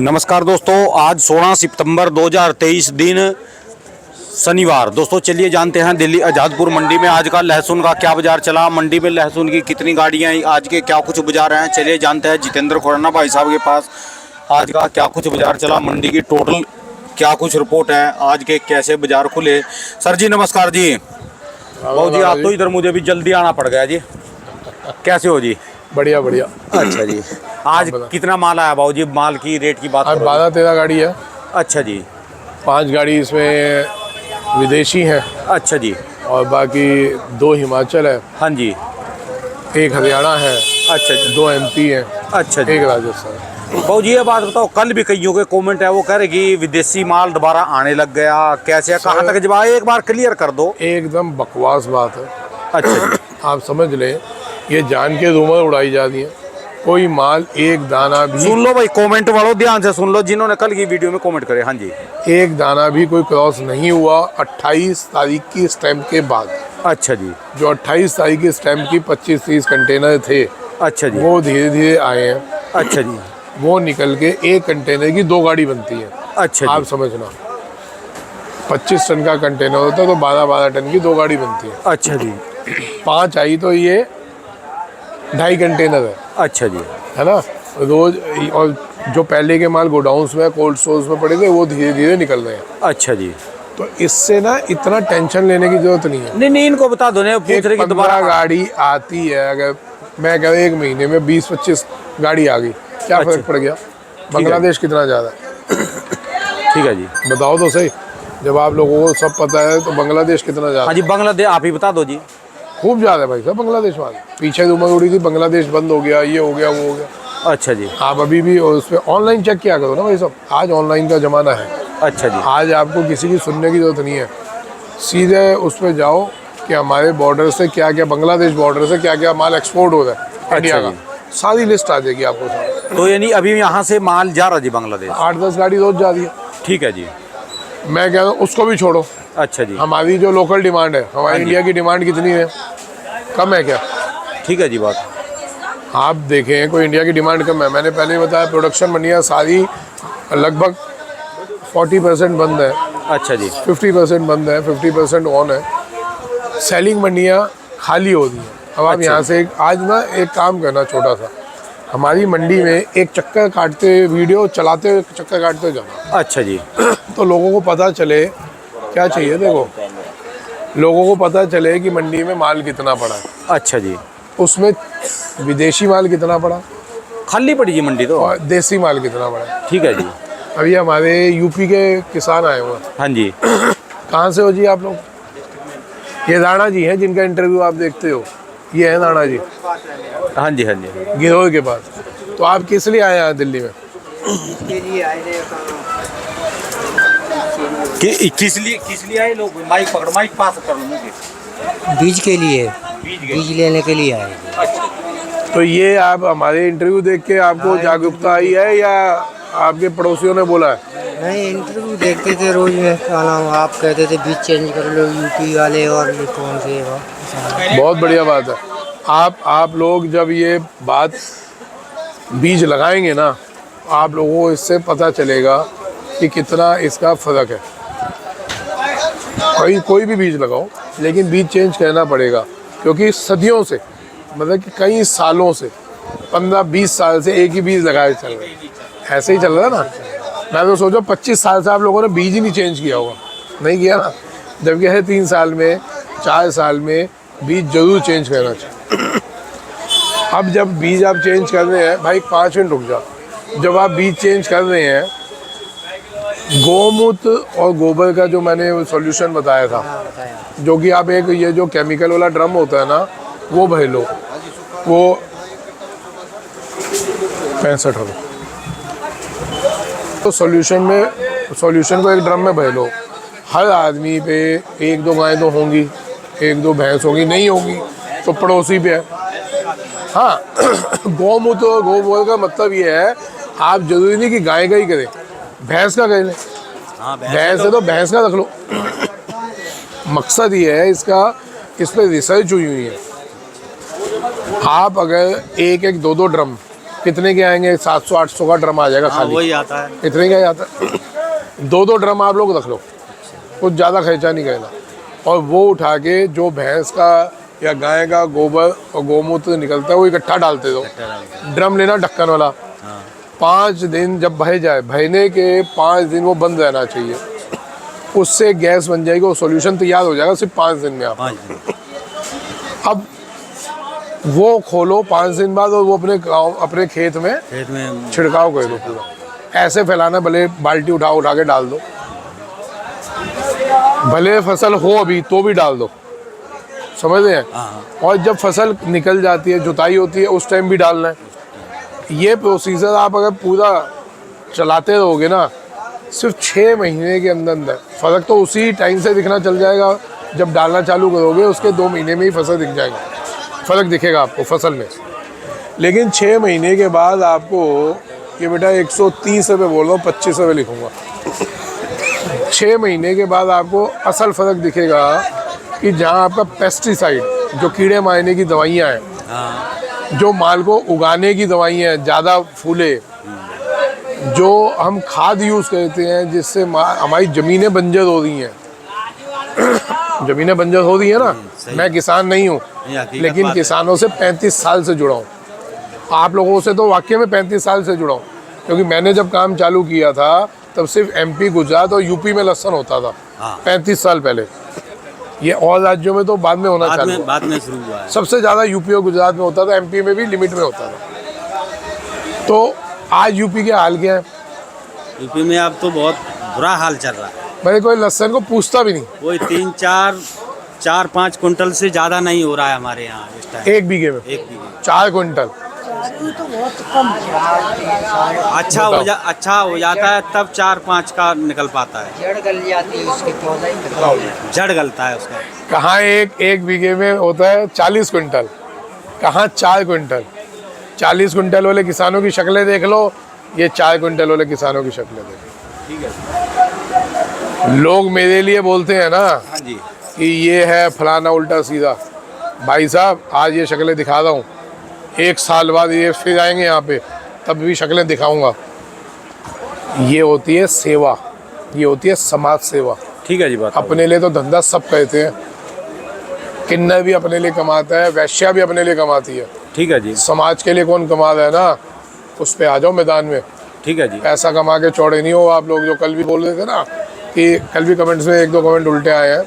नमस्कार दोस्तों, आज 16 सितंबर 2023 दिन शनिवार। दोस्तों चलिए जानते हैं दिल्ली आज़ादपुर मंडी में आज का लहसुन का क्या बाजार चला, मंडी में लहसुन की कितनी गाड़ियां आज के क्या कुछ बाजार हैं। चलिए जानते हैं जितेंद्र खुराना भाई साहब के पास आज का क्या कुछ बाजार चला, मंडी की टोटल क्या कुछ रिपोर्ट है, आज के कैसे बाजार खुले। सर जी नमस्कार जी। भाऊ जी आप तो इधर मुझे भी जल्दी आना पड़ गया जी, कैसे हो जी? बढ़िया बढ़िया। अच्छा जी, आज कितना माल आया भाऊ जी? माल की रेट की बात आज 12-13 गाड़ी है। अच्छा जी। 5 गाड़ी इसमें विदेशी हैं। अच्छा जी। और बाकी 2 हिमाचल है। हाँ जी। 1 हरियाणा है। अच्छा जी। 2 MP हैं। अच्छा जी। 1 राजस्थान। भाऊ जी ये बात बताओ, कल भी कईयों के कमेंट है वो कह रहे कि विदेशी माल दोबारा आने लग गया, कैसे कहाँ तक जवाब एक बार क्लियर कर दो। एकदम बकवास बात है। अच्छा जी। आप समझ लें, ये जान के रूमर उड़ाई जाती है। कोई माल एक दाना भी, सुन लो भाई कमेंट वालों ध्यान से सुन लो, जिन्होंने कल की वीडियो में कमेंट करे। हाँ जी। एक दाना भी कोई क्रॉस नहीं हुआ 28 तारीख की स्टैंप के बाद। अच्छा जी। जो 28 तारीख की स्टैंप की 25-30 कंटेनर थे, अच्छा जी। वो धीरे धीरे आए हैं। अच्छा जी। वो निकल के 1 कंटेनर की 2 गाड़ी बनती है। अच्छा जी। आप समझना, 25 टन का कंटेनर होता है तो 12-12 टन की 2 गाड़ी बनती है। अच्छा जी। 5 आई तो ये 2.5 कंटेनर है। अच्छा जी। है ना। रोज, और जो पहले के माल गोडाउन्स में कोल्ड स्टोर्स में पड़े थे वो धीरे धीरे निकल रहे हैं। अच्छा जी। तो इससे ना इतना टेंशन लेने की जरूरत नहीं है। नहीं इनको बता दो ना, पूछ रहे कि दोबारा गाड़ी आती है। अगर मैं कह रहा हूँ 1 महीने में 20-25 गाड़ी आ गई, क्या फर्क पड़ गया? बांग्लादेश कितना ज़्यादा है? ठीक है जी। बताओ तो सही, जब आप लोगों को सब पता है तो बांग्लादेश कितना ज़्यादा? हाँ जी, बांग्लादेश आप ही बता दो जी। खूब ज़्यादा है भाई साहब बांग्लादेश वाले। पीछे उमर उड़ी थी बांग्लादेश बंद हो गया, ये हो गया, वो हो गया। अच्छा जी। आप अभी भी उस पर ऑनलाइन चेक किया करो ना भाई साहब, आज ऑनलाइन का ज़माना है। अच्छा जी। आज आपको किसी की सुनने की जरूरत नहीं है, सीधे उस पर जाओ कि हमारे बॉर्डर से क्या क्या, बांग्लादेश बॉर्डर से क्या क्या माल एक्सपोर्ट हो रहा है इंडिया का, सारी लिस्ट आ जाएगी आपको साथ। तो यानी अभी यहाँ से माल जा रहा जी बांग्लादेश? 8-10 गाड़ी रोज जा रही है। ठीक है जी। मैं कह रहा हूँ उसको भी छोड़ो। अच्छा जी। हमारी जो लोकल डिमांड है, हमारी इंडिया की डिमांड कितनी है? कम है क्या? ठीक है जी। बात आप देखें, कोई इंडिया की डिमांड कम है। मैंने पहले ही बताया, प्रोडक्शन मंडियाँ सारी लगभग 40% बंद है। अच्छा जी। 50% बंद है, 50% ऑन है। सेलिंग मंडियाँ खाली हो रही हैं। अब आप यहाँ से आज ना एक काम करना छोटा सा, हमारी मंडी में एक चक्कर काटते हुए, वीडियो चलाते हुए चक्कर काटते हुए जाना। अच्छा जी। तो लोगों को पता चले क्या चाहिए। देखो, लोगों को पता चले कि मंडी में माल कितना पड़ा है। अच्छा जी। उसमें विदेशी माल कितना पड़ा, खाली पड़ी जी मंडी तो, और देसी माल कितना पड़ा। ठीक है जी। अभी हमारे यूपी के किसान आए हुए हैं। हाँ जी। कहाँ से हो जी आप लोग? ये राणा जी हैं जिनका इंटरव्यू आप देखते हो, ये है राणा जी। हाँ जी। हाँ जी। गिरोह के पास। तो आप किस लिए आए हैं दिल्ली में? किस लिए आए लोग? माइक पकड़ो, माइक पास कर लो मुझे। बीज के लिए, बीज लेने के लिए आए। अच्छा। तो ये आप हमारे इंटरव्यू देख के आपको जागरूकता आई है या आपके पड़ोसियों ने बोला है? नहीं, इंटरव्यू देखते थे रोज में, क्या नाम, आप कहते थे बीज चेंज कर लो यूपी वाले, और ये कौन से बहुत बढ़िया बात है। आप लोग जब ये बात बीज लगाएंगे ना, आप लोगों को इससे पता चलेगा कि कितना इसका फ़र्क है। कोई भी बीज लगाओ, लेकिन बीज चेंज करना पड़ेगा, क्योंकि सदियों से, मतलब कि कई सालों से, 15-20 साल से एक ही बीज लगाए चल रहे हैं। ऐसे ही चल रहा है ना। मैं तो सोचो 25 साल से आप लोगों ने बीज ही नहीं चेंज किया होगा, नहीं किया ना। जबकि है 3 साल में, 4 साल में बीज जरूर चेंज करना चाहिए। अब जब बीज आप चेंज कर रहे हैं, भाई 5 मिनट रुक जाओ, जब आप बीज चेंज कर रहे हैं, गोमूत्र और गोबर का जो मैंने सॉल्यूशन बताया था, जो कि आप एक ये जो केमिकल वाला ड्रम होता है ना, वो भर लो, वो 65 हो। तो सॉल्यूशन को एक ड्रम में भर लो। हर आदमी पे 1-2 गायें तो होंगी, 1-2 भैंस होंगी, नहीं होगी तो पड़ोसी पे है। हाँ गौमूत्र और गोबर का मतलब ये है, आप जरूरी नहीं कि गाय का ही करें, भैंस का कर लें। भैंस है तो भैंस का रख लो। मकसद ये है इसका, इस पर रिसर्च हुई है। आप अगर 1-2 ड्रम कितने के आएंगे? 700-800 का ड्रम आ जाएगा हाँ खाली। वही आता है। इतने का ही आता है। 2-2 ड्रम आप लोग रख लो, कुछ ज़्यादा खर्चा नहीं करना। और वो उठा के जो भैंस का या गाय का गोबर और गोमूत्र निकलता है वो इकट्ठा डालते दो। ड्रम लेना ढक्कन वाला। 5 दिन जब बह जाए, बहने के 5 दिन वो बंद रहना चाहिए, उससे गैस बन जाएगी, वो सॉल्यूशन तैयार हो जाएगा सिर्फ 5 दिन में आप। अब वो खोलो 5 दिन बाद और वो अपने खेत में छिड़काव कर दो पूरा। ऐसे फैलाना, भले बाल्टी उठा के डाल दो, भले फसल हो अभी तो भी डाल दो, समझ रहे हैं। और जब फसल निकल जाती है, जुताई होती है, उस टाइम भी डालना है। ये प्रोसीजर आप अगर पूरा चलाते रहोगे ना, सिर्फ 6 महीने के अंदर अंदर फ़र्क तो उसी टाइम से दिखना चल जाएगा। जब डालना चालू करोगे उसके 2 महीने में ही फसल दिख जाएगा, फ़र्क दिखेगा आपको फसल में। लेकिन 6 महीने के बाद आपको ये बेटा 130 रुपये बोल रहा हूँ, 25 रुपये लिखूँगा। 6 महीने के बाद आपको असल फ़र्क दिखेगा कि जहाँ आपका पेस्टिसाइड, जो कीड़े मारने की दवाइयाँ हैं, जो माल को उगाने की दवाइयाँ हैं, ज़्यादा फूले, जो हम खाद यूज़ करते हैं जिससे हमारी ज़मीनें बंजर हो रही हैं। ज़मीनें बंजर हो रही है ना। मैं किसान नहीं हूँ, लेकिन किसानों से 35 साल से जुड़ा हूँ। आप लोगों से तो वाकई में 35 साल से जुड़ा हूँ, क्योंकि मैंने जब काम चालू किया था तब सिर्फ MP, गुजरात और UP में लहसुन होता था। 35 साल पहले। ये और राज्यों में तो बाद में होना चालू हुआ। बाद में शुरू हुआ है। सबसे ज़्यादा UP और गुजरात में होता था, MP में भी लिमिट में होता था। तो आज UP के हाल क्या है? यूपी में अब तो बहुत बुरा हाल चल रहा है। भाई कोई लहसुन को पूछता भी नहीं। कोई 3-4-5 कुंटल से ज़्यादा नहीं हो रहा है हमारे यहाँ इस टाइम। 1 बीघे में 1 बीघे 4 कुंटल। अच्छा हो जाता है तब 4-5 का निकल पाता है। जड़ गल जाती है उसके पौधे, जड़ गलता है उसका। कहाँ एक बीघे में होता है 40 कुंटल, कहाँ 4 कुंटल। 40 कुंटल वाले किसानों की शक्लें देख लो, ये 4 कुंटल वाले किसानों की शक्लें देख लो। ठीक है। लोग मेरे लिए बोलते हैं ना कि ये है फलाना उल्टा सीधा। भाई साहब आज ये शक्लें दिखा रहा हूँ, 1 साल बाद ये फिर आएंगे यहाँ पे, तब भी शक्लें दिखाऊंगा। ये होती है सेवा, ये होती है समाज सेवा। ठीक है जी। बात अपने लिए तो धंधा सब कहते हैं, किन्नर भी अपने लिए कमाता है, वैश्या भी अपने लिए कमाती है। ठीक है जी। समाज के लिए कौन कमा रहा है ना, उस पे आ जाओ मैदान में। ठीक है जी। पैसा कमा के चौड़े नहीं हो आप लोग। जो कल भी बोल रहे थे ना कि कल भी कमेंट्स में 1-2 कमेंट उल्टे आए हैं,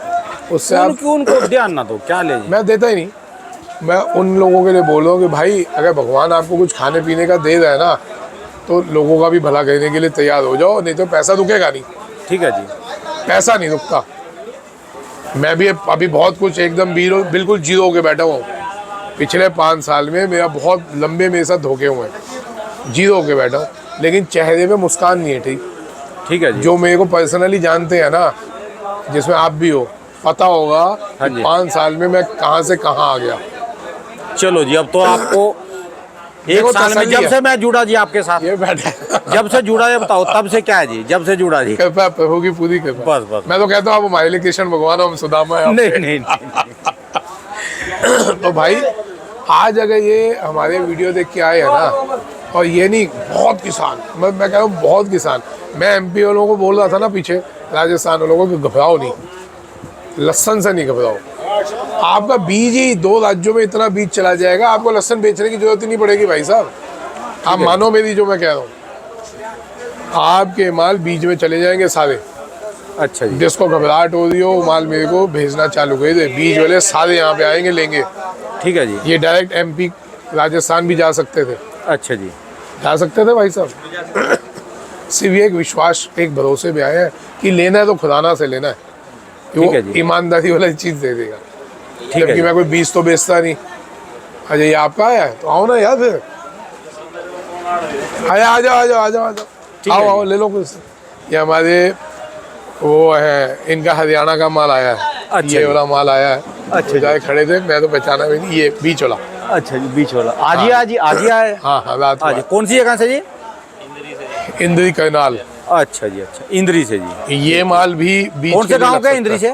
उससे आप उनको ध्यान ना दो, क्या ले। मैं देता ही नहीं। मैं उन लोगों के लिए बोल रहा हूँ कि भाई अगर भगवान आपको कुछ खाने पीने का दे रहा है ना, तो लोगों का भी भला करने के लिए तैयार हो जाओ, नहीं तो पैसा रुकेगा नहीं। ठीक है जी। पैसा नहीं रुकता। मैं भी अभी बहुत कुछ एकदम बिल्कुल जीरो के बैठा हुआ हूँ। पिछले 5 साल में मेरा बहुत लंबे मेरे साथ धोखे हुए हैं, जीरो के बैठा हूँ, लेकिन चेहरे पे मुस्कान नहीं है। ठीक है जी। जो मेरे को पर्सनली जानते हैं ना, जिसमें आप भी हो, पता होगा हाँ कि जी। 5 साल में मैं कहाँ से कहाँ आ गया। चलो जी, अब तो आपको 1 साल में जब से मैं जुड़ा जी आपके साथ, ये बैठा जब से जुड़ा है बताओ, तब से क्या है जी? जब से जुड़ा जी। कृपा प्रभु की पूरी कृपा। बस बस। मैं तो कहता हूँ आप हमारे लिए कृष्ण भगवान हो, हम सुदामा है। नहीं। तो भाई आज अगर ये हमारे वीडियो देख के आए हैं ना, और ये नहीं बहुत किसान, मैं कह रहा हूँ बहुत किसान, मैं MP वालों को बोल रहा था ना पीछे, राजस्थान वालों को, कि घबराओ नहीं, लहसुन से नहीं घबराओ। आपका बीज ही 2 राज्यों में इतना बीज चला जाएगा, आपको लहसुन बेचने की जरूरत ही नहीं पड़ेगी भाई साहब। आप मानो मेरी जो मैं कह रहा हूँ, आपके माल बीज में चले जाएंगे सारे। अच्छा जी। जिसको घबराहट हो रही हो, माल मेरे को भेजना चालू कर दे, बीज वाले सारे यहाँ पे आएंगे लेंगे। ठीक है जी। ये डायरेक्ट MP राजस्थान भी जा सकते थे। अच्छा जी। जा सकते थे भाई साहब। सिर्फ एक विश्वास, एक भरोसे पे आए हैं कि लेना है तो खुदाना से लेना है, कि ठीक है जी। वो ईमानदारी वाला चीज़ दे देगा। ठीक है जबकि जी। मैं कोई बीज तो बेचता नहीं। अजय ये आपका आया है तो आओ ना यार, फिर आ जाओ आओ ले लो कुछ। ये हमारे वो है, इनका हरियाणा का माल आया है। अच्छा ये वाला माल आया है। अच्छा जाए खड़े थे, मैं तो पहचाना भी नहीं, ये बीच वाला। अच्छा जी। बीच वाला आज ही आए। हाँ रात को आज कौन सी जगह से जी? इंद्री करनाल। अच्छा जी। अच्छा, इंद्री से जी। ये माल भी बीच कौन से के लिए गांव लग का सकता इंद्री है। से?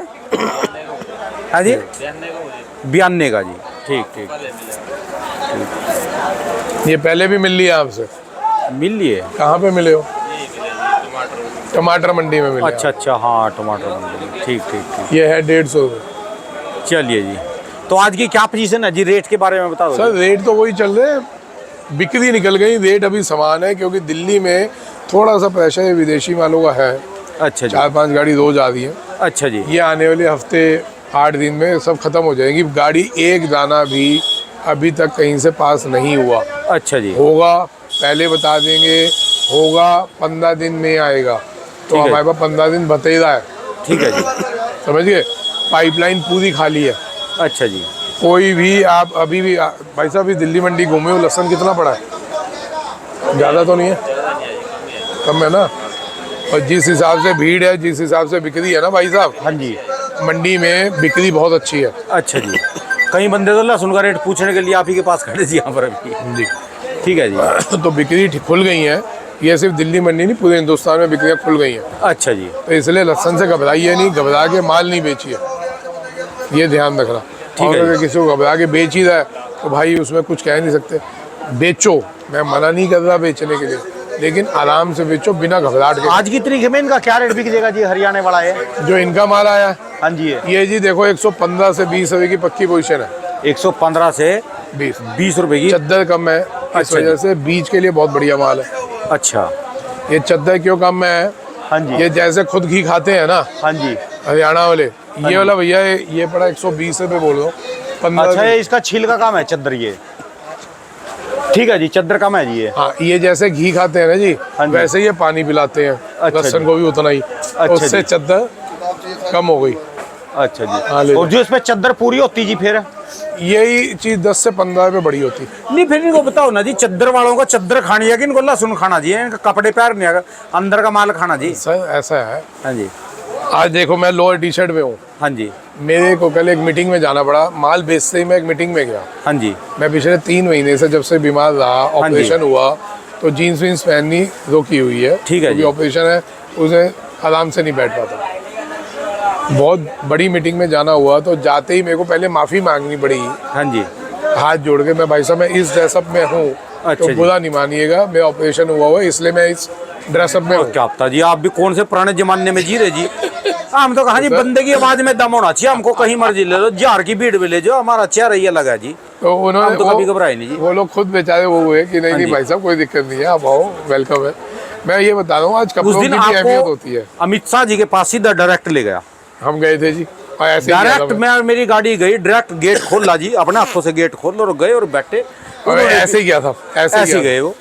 हाँ जी। 92 का जी। ठीक। ये पहले भी मिल लिया आपसे? मिल लिए। कहाँ पे मिले हो? टमाटर मंडी में मिले। अच्छा अच्छा, हाँ टमाटर मंडी में। ठीक ठीक ठीक। ये है 150 रुपये। चलिए जी, तो आज की क्या पोजीशन है जी, रेट के बारे में बता दो। सर रेट तो वही चल रहे हैं, बिक्री निकल गई, रेट अभी समान है, क्योंकि दिल्ली में थोड़ा सा प्रेशर है विदेशी मालों का है। अच्छा जी। 4-5 गाड़ी रोज आ रही है। अच्छा जी। ये आने वाले हफ्ते 8 दिन में सब खत्म हो जाएंगी। गाड़ी एक दाना भी अभी तक कहीं से पास नहीं हुआ। अच्छा जी। होगा पहले बता देंगे, होगा 15 दिन में आएगा, तो ठीक है। हमारे पास 15 दिन बतेरा है। ठीक है जी। समझ गए, पाइपलाइन पूरी खाली है। अच्छा जी। कोई भी आप अभी भी भाई साहब भी दिल्ली मंडी घूमे हो, लहसुन कितना पड़ा है? ज़्यादा तो नहीं है, कम है ना। और जिस हिसाब से भीड़ है, जिस हिसाब से बिक्री है ना भाई साहब, हाँ जी। मंडी में बिक्री बहुत अच्छी है। अच्छा जी। कई बंदे तो लहसुन का रेट पूछने के लिए आप ही के पास खड़े जी यहाँ पर अभी। जी ठीक है जी। तो बिक्री खुल गई है। ये सिर्फ दिल्ली मंडी नहीं, पूरे हिंदुस्तान में बिक्रियाँ खुल गई हैं। अच्छा जी। तो इसलिए लहसुन से घबराइए नहीं, घबरा के माल नहीं बेचिए, ये ध्यान रखना। ठीक और है अगर जी। किसी को घबरा के बेच ही रहा है तो भाई उसमें कुछ कह नहीं सकते। बेचो, मैं मना नहीं कर रहा बेचने के लिए, लेकिन आराम से बेचो बिना घबराहट के। आज की तारीख में इनका क्या रेट बिक जाएगा जी, हरियाणा वाला है? जो इनका माल आया है, हाँ जी। ये जी देखो 115 से 20 रुपए की पक्की पोजीशन है। 115 से 20 रुपए की। चद्दर कम है, इस अच्छा वजह जी। से बीज के लिए बहुत बढ़िया माल है। अच्छा। ये चद्दर क्यों कम है? हाँ जी। ये जैसे खुद घी खाते हैं ना हाँ जी। हरियाणा वाले, ये वाला भैया ये पड़ा 120 रुपए बोल रहा हूँ। 15 अच्छा, ये इसका छील का काम है चद्दर ये। ठीक है जी, चद्दर काम है जी ये। हाँ, ये जैसे घी खाते हैं ना जी, हाँ जी। वैसे ये पानी पिलाते हैं अच्छा लहसुन जी। को भी उतना ही। उससे जी। चद्दर कम हो गई। अच्छा हाँ, जी। ले और जो इसमें चद्दर पूरी होती जी फिर? यही चीज 10 से 15 रुपए बड़ी होती। नहीं, फिर इनको बताओ ना जी, चद्दर वालों को चद्दर खानी है कि इनको लहसुन खाना जी है? इनका कपड़े पैर नहीं है, अंदर का माल खाना जी। सर ऐसा है, हाँ जी। आज देखो मैं लोअर टी शर्ट में हूँ, हाँ जी। मेरे को कल एक मीटिंग में जाना पड़ा, माल बेचते ही मैं एक मीटिंग में गया। हाँ जी। मैं पिछले 3 महीने से जब से बीमार रहा, ऑपरेशन हुआ, तो जीन्स वीन्स पहननी रोकी हुई है। ठीक है क्योंकि जी। ऑपरेशन है, उसे आराम से नहीं बैठ पाता। बहुत बड़ी मीटिंग में जाना हुआ, तो जाते ही मेरे को पहले माफ़ी मांगनी पड़ी, हाँ जी। हाथ जोड़ के, मैं भाई साहब मैं इस ड्रेसअप में हूँ, अच्छा तो जी। बुरा नहीं मानिएगा, मेरा ऑपरेशन हुआ हुआ है इसलिए मैं इस ड्रेसअप में हूँ। क्या पता जी, आप भी कौन से पुराने जमाने में जी रहे जी। हम तो कहा जी, बंदे की आवाज में दम होना चाहिए, हमको कहीं मर्जी ले लो, जार की भीड़ में ले जाओ, हमारा चेहरा ये लगा जी। तो हम उन्होंने तो कभी घबराए नहीं जी। वो लोग खुद बेचारे वो हुए कि नहीं हाँ नहीं जी। भाई साहब कोई दिक्कत नहीं है, आप आओ, वेलकम है। मैं ये बता रहा हूँ, आज उस कपड़ों की दिन भी अहमियत आपको होती है। अमित शाह जी के पास सीधा डायरेक्ट ले गया। हम गए थे जी, और ऐसे ही गया था डायरेक्ट मैं। मैं, मेरी गाड़ी गई डायरेक्ट, गेट खोला जी, अपने हाथों से गेट खोल और गए और बैठे। और ऐसे ही गया था, ऐसे ऐसे ही गए गया वो,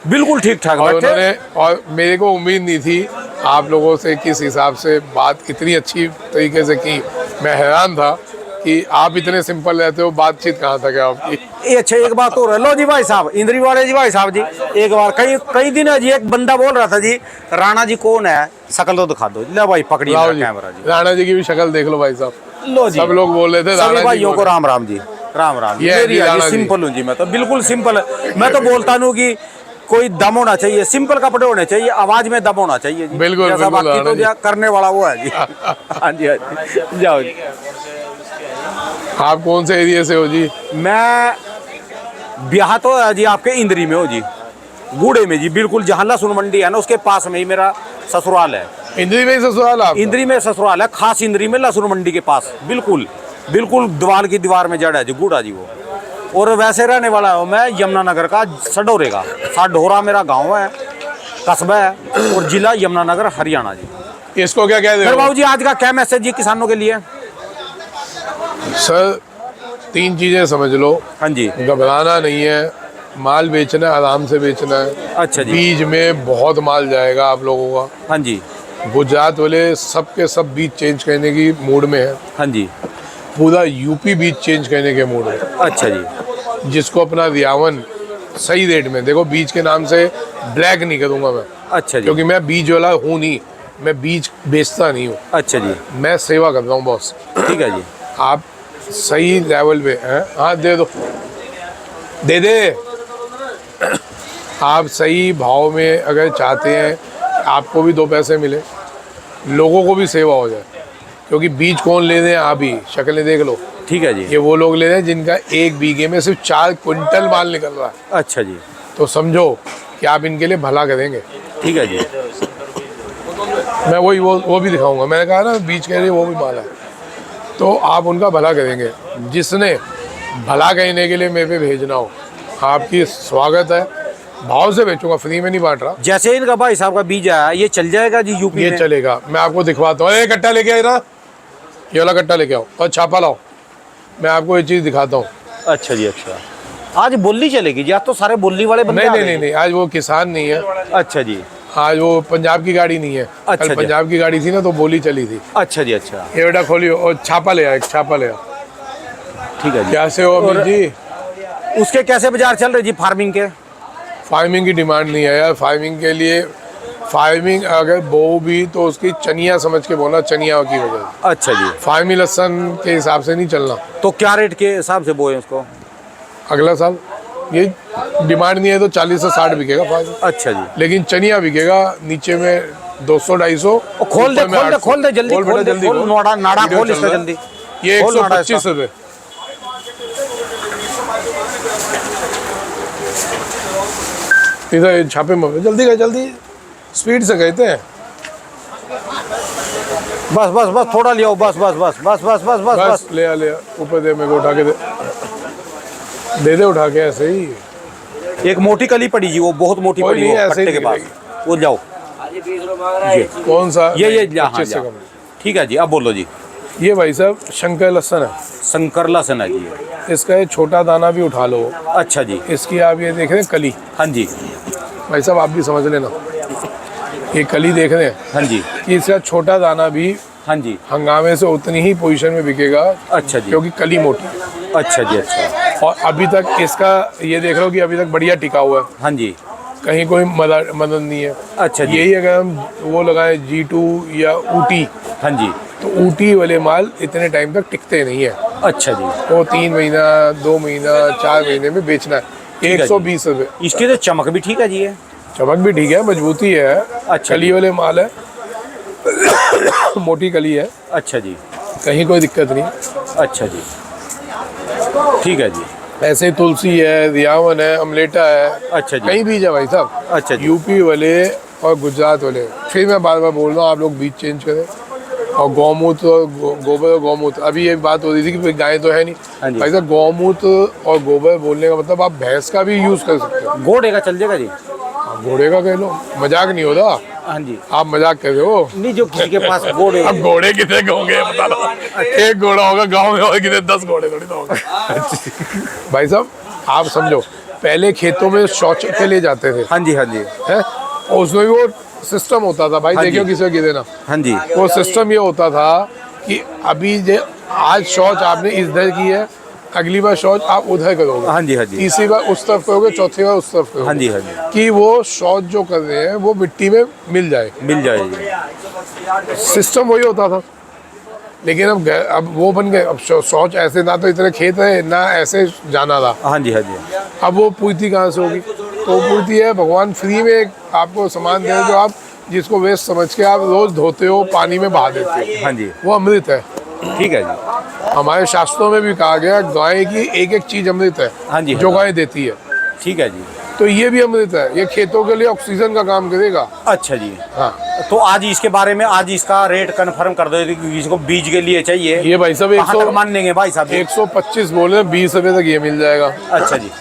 बिल्कुल ठीक ठाक था। और बैठे। उन्होंने, और मेरे को उम्मीद नहीं थी आप लोगों से किस हिसाब से बात इतनी अच्छी तरीके से की। मैं हैरान था कि आप इतने सिंपल रहते हो, बातचीत कहाँ तक है आपकी। ये अच्छा, एक बात और है, लो जी भाई साहब, इंद्री वाले जी भाई साहब जी, एक बार कई दिन है जी, एक बंदा बोल रहा था जी, राणा जी कौन है, शक्ल तो दिखा दो। ले भाई पकड़िए लाओ मेरा जी, कैमरा जी। राणा जी की भी शक्ल देख लो भाई साहब। लो जी, सब लोग बोल रहे थे सभी राणा जी भाइयों को कौन है? राम राम जी, राम राम। ये मेरी जी है राणा जी, जी। सिंपल हूँ जी, मैं तो बिल्कुल सिंपल। मैं तो बोलता हूँ कि कोई दम होना चाहिए, सिंपल कपड़े होने चाहिए, आवाज में दम होना चाहिए जी। बिल्कुल, जैसा बिल्कुल, बाकी राणा तो जी। करने वाला वो है जी। हाँ जी, हाँ जी, जाओ जी। आप कौन से एरिया से हो जी? मैं ब्याह तो है जी आपके इंद्री में हो जी, गूड़े में जी, बिल्कुल जहाँ लहसुन मंडी है ना उसके पास में ही मेरा ससुराल है। इंद्री में ही ससुराल आपका? इंद्री में ससुराल है, खास इंद्री में लहसुन मंडी के पास, बिल्कुल बिल्कुल दीवार की दीवार में जड़ है जी, गूड़ा जी वो। और वैसे रहने वाला हूँ मैं यमुनानगर का, सडोरे का। साढोरा मेरा गांव है, कस्बा है, और जिला यमुनानगर, हरियाणा जी। इसको क्या कहते फिर हो? बाबू जी आज का क्या मैसेज जी किसानों के लिए? सर 3 चीजें समझ लो, हाँ जी। घबराना नहीं है, माल बेचना है, आराम से बेचना है। अच्छा जी। बीज में बहुत माल जाएगा आप लोगों का। हाँ जी। गुजरात वाले सबके सब बीज चेंज करने की मूड में है, हाँ जी। पूरा यूपी बीज चेंज करने के मूड में। अच्छा जी। जिसको अपना रियावन सही रेट में, देखो बीज के नाम से ब्लैक नहीं करूँगा मैं, अच्छा जी। क्योंकि मैं बीज वाला हूँ नहीं, मैं बीज बेचता नहीं हूँ, अच्छा जी। मैं सेवा कर रहा हूँ बॉस। ठीक है जी। आप सही लेवल पे हैं, हाँ दे दो, दे दे। आप सही भाव में अगर चाहते हैं आपको भी 2 पैसे मिले, लोगों को भी सेवा हो जाए, क्योंकि बीज कौन ले रहे हैं आप ही शक्लें देख लो, ठीक है जी। ये वो लोग ले रहे हैं जिनका 1 बीघे में सिर्फ 4 क्विंटल माल निकल रहा है। अच्छा जी। तो समझो कि आप इनके लिए भला करेंगे। ठीक है जी। मैं वो भी दिखाऊंगा। मैंने कहा ना बीच के लिए वो भी माल है, तो आप उनका भला करेंगे। जिसने भला कहने के लिए मेरे पे भेजना हो, आपकी स्वागत है। भाव से बेचूंगा, फ्री में नहीं बांट रहा। जैसे इनका भाई साहब का बीज आया, ये चल जाएगा जी यूपी ये में? चलेगा, मैं आपको दिखवाता हूँ। एक कट्टा लेके आए ना, ये वाला कट्टा लेके आओ और छापा लाओ, मैं आपको ये चीज़ दिखाता हूँ। अच्छा जी। अच्छा, आज बोली चलेगी जी? आज तो सारे बोली वाले बंदे आ गए। नहीं, आज वो किसान नहीं है। अच्छा जी। आज वो पंजाब की गाड़ी नहीं है। अच्छा कल जी। पंजाब की गाड़ी थी ना, तो बोली चली थी। अच्छा जी। अच्छा, ये बेटा खोलियो और छापा ले आ, एक छापा ले आ। ठीक है जी। कैसे हो अमित जी? उसके कैसे बाजार चल रहे जी फार्मिंग के? फार्मिंग की डिमांड नहीं है यार। फार्मिंग के लिए, फार्मिंग अगर बो भी तो उसकी चनिया समझ के बोला, चनिया की वजह से। अच्छा जी। फार्मी लहसन के हिसाब से नहीं चलना। तो क्या रेट के हिसाब से बोए उसको? अगला साल ये डिमांड नहीं है तो 40 से 60 बिकेगा फार्मी। अच्छा जी। लेकिन चनिया बिकेगा नीचे में 200-250। खोल दे जल्दी, खोल दे, नाड़ा खोल इसका जल्दी। ये खोल नाड़ा 125 इसका। रुपये। इधर छापे में जल्दी गए, जल्दी स्पीड से कहते हैं। बस बस बस, थोड़ा लियो, बस बस बस बस बस बस बस बस। ले आ ऊपर दे, मेरे को उठा के दे उठा के ऐसे ही। एक मोटी कली पड़ी जी, वो बहुत मोटी कोई पड़ी, नहीं, वो ऐसे कट्टे ही के पास। वो जाओ। कौन सा? ये हाँ, 25 से जाओ। कम। ठीक है जी, अब बोलो जी। ये भाई साहब शंकर लहसन है। शंकर लहसन है जी। इसका ये छोटा दाना भी उठा लो। अच्छा जी। इसकी आप ये देख रहे हैं कली। हाँ जी। भाई साहब आप भी समझ लेना, ये कली देख रहे हैं हाँ जी। कि इसका छोटा दाना भी हाँ जी। हंगामे से उतनी ही पोजीशन में बिकेगा। अच्छा जी। क्योंकि कली मोटी है। अच्छा जी। अच्छा। और अभी तक इसका ये देख लो कि अभी तक बढ़िया टिका हुआ है, हाँ जी। कहीं कोई मदद नहीं है। अच्छा जी। यही अगर हम वो लगाएं G2 या ऊटी, हाँ जी। तो ऊटी वाले माल इतने टाइम तक टिकते नहीं है। अच्छा जी। वो 3 महीना, 2 महीना, 4 महीने में बेचना है। है 120 रुपये। इसकी तो चमक भी ठीक है जी। चमक भी ठीक है, मजबूती है। अच्छा कली जी। वाले माल है, मोटी कली है, अच्छा जी। कहीं कोई दिक्कत नहीं। अच्छा जी। ठीक है जी। ऐसे ही तुलसी है, रियावन है, अमलेटा है। अच्छा जी। कहीं बीज है भाई साहब। अच्छा जी। यूपी वाले और गुजरात वाले। फिर मैं बार बार बोल रहा हूँ, आप लोग बीज चेंज करें। और गौमूत्र और गोबर और गौमूत्र, अभी ये बात हो रही थी कि गाय तो है हाँ नहीं जी। भाई साहब। गौमूत्र और गोबर बोलने का मतलब आप भैंस का भी यूज कर सकते हो। घोड़े का चल जाएगा जी? आप घोड़े का कह लो, मजाक नहीं होता। हाँ जी। आप मजाक कर रहे हो। नहीं, जो किसी के पास घोड़े। अब घोड़े कितने होंगे बता लो। एक घोड़ा होगा गांव में, और कितने 10 घोड़े थोड़ी ना होंगे। भाई साहब आप समझो, पहले खेतों में शौच के लिए जाते थे। हाँ जी। हाँ जी। है, और उसमें भी वो सिस्टम होता था भाई। हाँ देखियो जी। किसी को गिरे ना। हाँ जी। वो सिस्टम ये होता था कि अभी आज शौच आपने इधर की है, अगली बार शौच आप उधर करोगे। हाँ जी। हाँ जी। तीसरी बार उस तरफ करोगे, चौथी बार उस तरफ करोगे। हाँ जी। हाँ जी। कि वो शौच जो कर रहे हैं वो मिट्टी में मिल जाए, मिल जाएगी। सिस्टम वही होता था। लेकिन अब वो बन गए। अब शौच ऐसे ना तो इतने खेत है ना ऐसे जाना था। हाँ जी। हाँ जी। अब वो पूर्ति कहाँ से होगी? तो पूर्ति है, भगवान फ्री में एक आपको सामान दे जो आप जिसको वेस्ट समझ के आप रोज धोते हो, पानी में बहा देते हो। हाँ जी। वो अमृत है। ठीक है जी। हमारे शास्त्रों में भी कहा गया गाय की एक एक चीज अमृत है। हाँ जी। जो गाय देती है। ठीक है जी। तो ये भी अमृत है। ये खेतों के लिए ऑक्सीजन का काम करेगा। अच्छा जी। हाँ, तो आज इसके बारे में, आज इसका रेट कंफर्म कर दो क्योंकि इसको बीज के लिए चाहिए। ये भाई साहब कहाँ तक मान लेंगे भाई साहब? 125 बोले, 20 रुपये तक ये मिल जाएगा। अच्छा जी।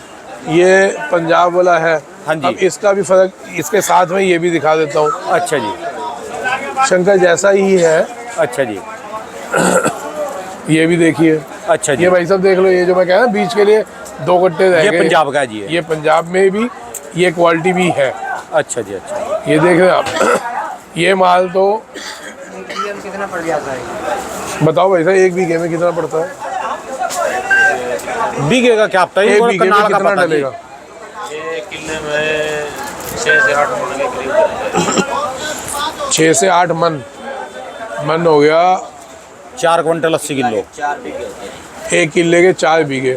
ये पंजाब वाला है। हाँ जी। अब इसका भी फर्क, इसके साथ में ये भी दिखा देता हूँ। अच्छा जी। शंकर जैसा ही है। अच्छा जी। ये भी देखिए। अच्छा जी। ये भाई साहब देख लो, ये जो मैं कह रहा हूँ बीच के लिए 2 गट्टे रह ये गए। पंजाब का है जी? ये पंजाब में भी ये क्वालिटी भी है। अच्छा जी। अच्छा। ये देख रहे हैं आप। ये माल तो कितना पड़ जाता है? बताओ भाई साहब, 1 बीघे में कितना पड़ता है? बीघे का क्या पता है? 1 बीघे में कनाल का कितना पता जी। डलेगा? ये किले में 6 से 8 मन के करीब। 6 से 8 मन हो गया। 4 क्विंटल 80 किलो। 4 बीघे। 1 किले के 4 बीघे।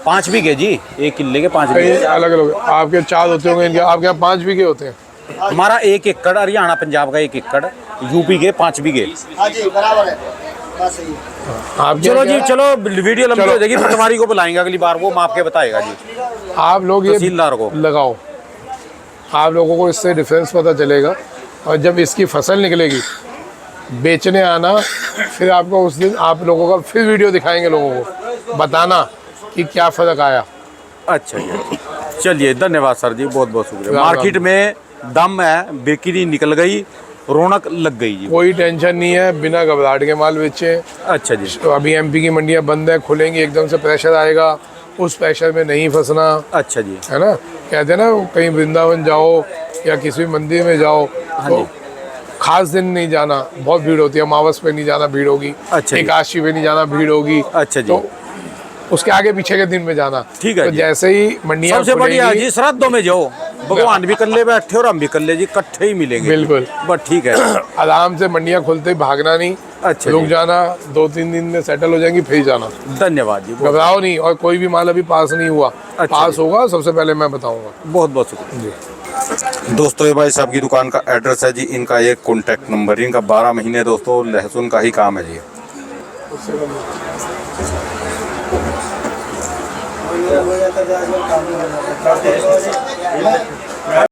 5 बीघे जी? 1 किले के 5 कई बीघे। अलग अलग आपके 4 होते होंगे, इनके आपके यहाँ 5 बीघे होते हैं। हमारा 1 एकड़, हरियाणा पंजाब का 1 एकड़, यूपी के 5 बीघे। हाँ जी बराबर है। आप चलो जी, चलो वीडियो लंबी हो जाएगी तो तुम्हारी को बुलाएंगे अगली बार, वो माप के बताएगा जी आप लोग ये तहसीलदार को। लगाओ, आप लोगों को इससे डिफरेंस पता चलेगा। और जब इसकी फसल निकलेगी बेचने आना, फिर आपको उस दिन आप लोगों का फिर वीडियो दिखाएंगे, लोगों को बताना कि क्या फ़र्क आया। अच्छा जी, चलिए धन्यवाद सर जी, बहुत बहुत शुक्रिया। राम राम। मार्केट में दम है, बिक्री निकल गई, रौनक लग गई जी। कोई टेंशन नहीं है, बिना घबराहट के माल बेचे। अच्छा जी, तो अभी एमपी की मंडियाँ बंद है, खुलेंगी एकदम से प्रेशर आएगा, उस प्रेशर में नहीं फंसना, अच्छा जी, है ना। कहते हैं ना, कहीं वृंदावन जाओ या किसी मंदिर में जाओ तो खास दिन नहीं जाना, बहुत भीड़ होती है। अमावस पे नहीं जाना, भीड़ होगी। अच्छा जी। एकादशी पे नहीं जाना, भीड़ होगी। अच्छा जी, तो उसके आगे पीछे के दिन में जाना। ठीक है तो जी। जैसे ही मंडियाँ सबसे बढ़िया खुलेंगी, जी श्राद्धों में जाओ, भगवान भी कल्ले बैठे और हम भी कल्ले जी, इकट्ठे ही मिलेंगे। बिल्कुल। बस ठीक है। आराम से मंडियाँ खुलते ही भागना नहीं, अच्छा रुक जी, जाना, 2-3 दिन में सेटल हो जाएंगी, फिर जाना। धन्यवाद जी, घबराओ नहीं। और कोई भी माल अभी पास नहीं हुआ, अच्छा पास जी। होगा सबसे पहले मैं बताऊंगा। बहुत बहुत शुक्रिया। दोस्तों ये भाई साहब की दुकान का एड्रेस है जी, इनका एक कॉन्टैक्ट नंबर, इनका 12 महीने दोस्तों लहसुन का ही काम है जी। हो जाता है